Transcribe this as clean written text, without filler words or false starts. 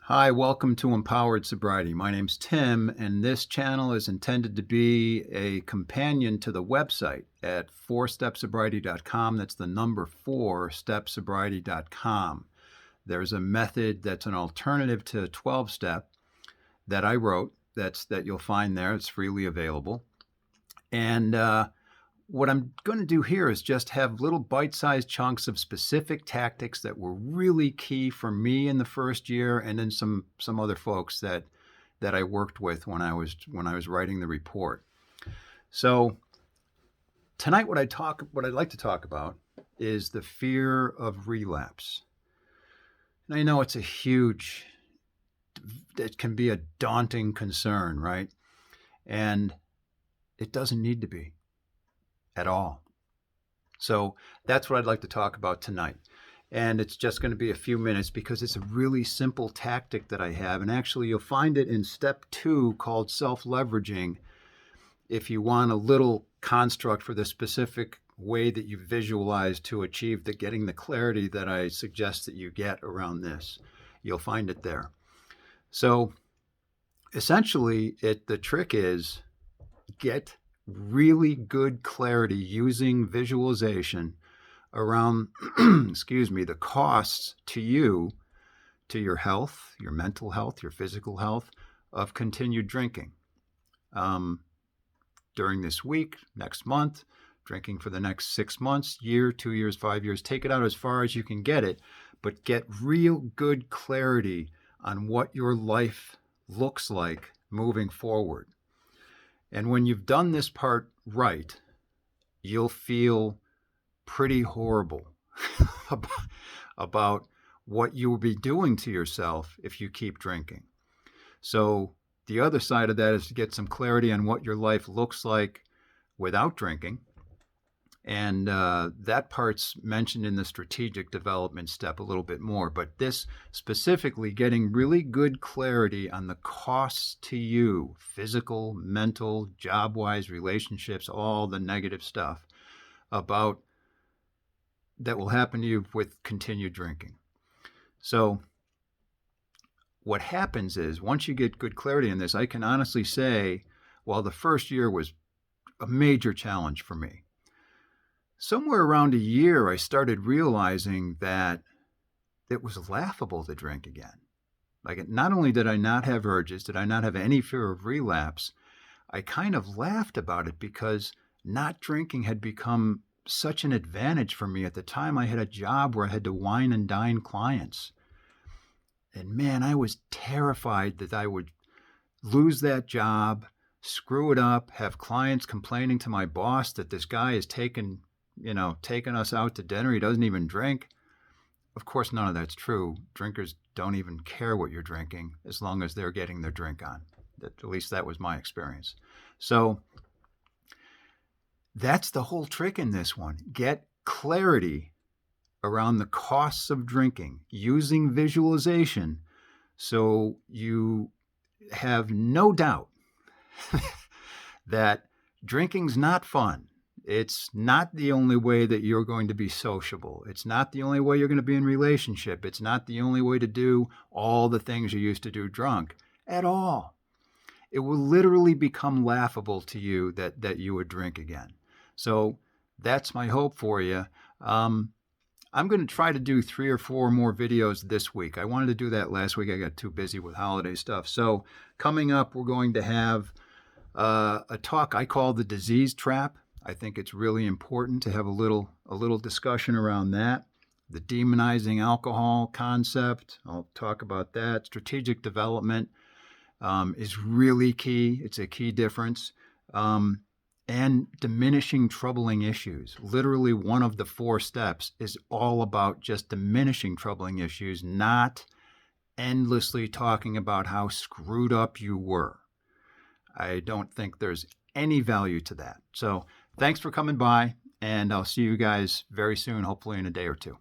Hi, welcome to Empowered Sobriety. My name's Tim, and this channel is intended to be a companion to the website at 4stepsobriety.com. That's the number 4stepsobriety.com. There's a method that's an alternative to 12-step that I wrote that you'll find there. It's freely available. And what I'm going to do here is just have little bite-sized chunks of specific tactics that were really key for me in the first year, and then some other folks that I worked with when I was writing the report. So tonight, what I'd like to talk about is the fear of relapse. And I know it can be a daunting concern, right? And it doesn't need to be at all. So that's what I'd like to talk about tonight. And it's just going to be a few minutes because it's a really simple tactic that I have. And actually, you'll find it in step 2 called self-leveraging if you want a little construct for the specific way that you visualize to achieve getting the clarity that I suggest that you get around this. You'll find it there. So essentially, the trick is get really good clarity using visualization around, the costs to you, to your health, your mental health, your physical health of continued drinking. During this week, next month, drinking for the next 6 months, year, 2 years, 5 years, take it out as far as you can get it, but get real good clarity on what your life looks like moving forward. And when you've done this part right, you'll feel pretty horrible about what you will be doing to yourself if you keep drinking. So the other side of that is to get some clarity on what your life looks like without drinking. And that part's mentioned in the strategic development step a little bit more. But this specifically, getting really good clarity on the costs to you, physical, mental, job-wise, relationships, all the negative stuff about that will happen to you with continued drinking. So what happens is once you get good clarity in this, I can honestly say, well, the first year was a major challenge for me. Somewhere around a year, I started realizing that it was laughable to drink again. Like, not only did I not have urges, did I not have any fear of relapse, I kind of laughed about it because not drinking had become such an advantage for me. At the time, I had a job where I had to wine and dine clients. And man, I was terrified that I would lose that job, screw it up, have clients complaining to my boss that this guy is taking us out to dinner. He doesn't even drink. Of course, none of that's true. Drinkers don't even care what you're drinking as long as they're getting their drink on. At least that was my experience. So that's the whole trick in this one. Get clarity around the costs of drinking using visualization so you have no doubt that drinking's not fun. It's not the only way that you're going to be sociable. It's not the only way you're going to be in relationship. It's not the only way to do all the things you used to do drunk at all. It will literally become laughable to you that you would drink again. So that's my hope for you. I'm going to try to do 3 or 4 more videos this week. I wanted to do that last week. I got too busy with holiday stuff. So coming up, we're going to have a talk I call the disease trap. I think it's really important to have a little discussion around that. The demonizing alcohol concept, I'll talk about that. Strategic development is really key. It's a key difference. And diminishing troubling issues. Literally, one of the 4 steps is all about just diminishing troubling issues, not endlessly talking about how screwed up you were. I don't think there's any value to that. So thanks for coming by, and I'll see you guys very soon, hopefully in a day or 2.